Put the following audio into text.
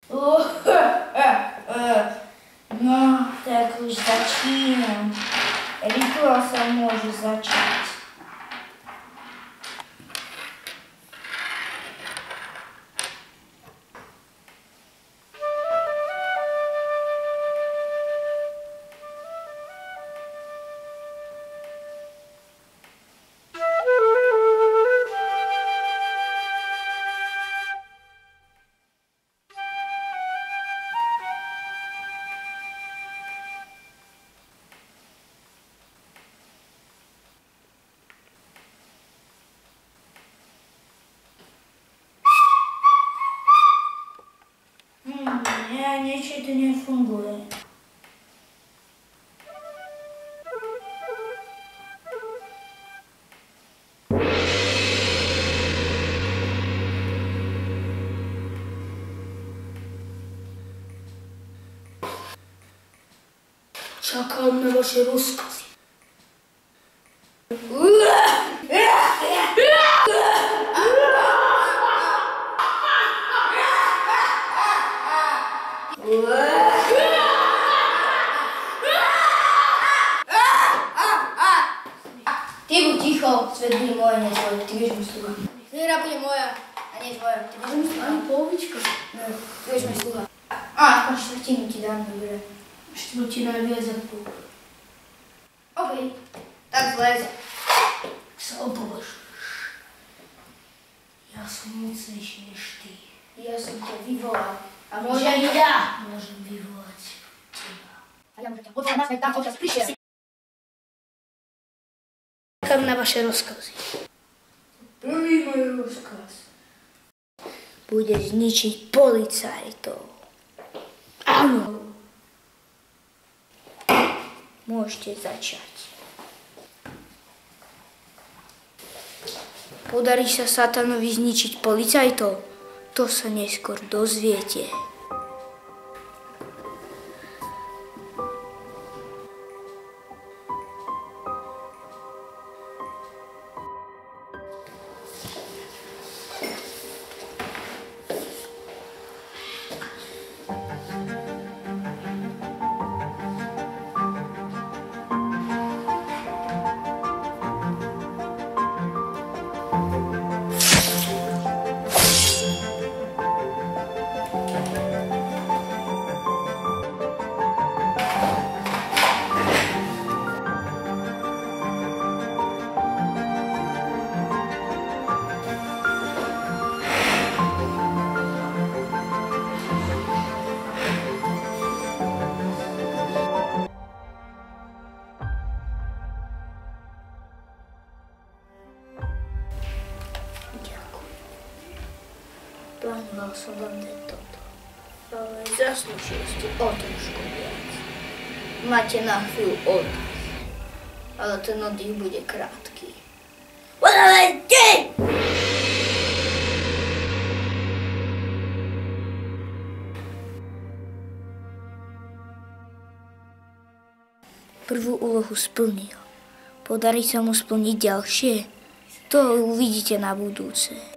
No, tak už začínam. Rituál sa môže začať. Niečo to nefunguje. Čakám na vaše rozkazy. Ty buď ticho, svet bude moje, nie tvoje, ty vieš mi sluha. Hra bude moja, a nie tvoja, ty vieš mi sluha. Ani polovička. No, ty vieš mi sluha. Aspoň štvrtinu ti dám, dobre. Štvrtina je viac ako pol. OK, tak zlez. Tak sa opovažuješ. Ja som mocnejší než ty. Ja som ťa vyvolal. A Môžem môžem... ja môžem vyvolať teba. A ja môžem ťa odvolať naspäť tam, odkiaľ si prišiel. Čakám na vaše rozkazy. Prvý môj rozkaz. Bude zničiť policajtov. Áno. Môžete začať. Podarí sa Satanovi zničiť policajtov? To sa neskôr dozviete. Plánoval som vám dať toto, ale zaslúžili ste o trošku viac. Máte na chvíľu oddych, ale ten oddych bude krátky. Prvú úlohu splnil. Podarí sa mu splniť ďalšie? To uvidíte na budúce.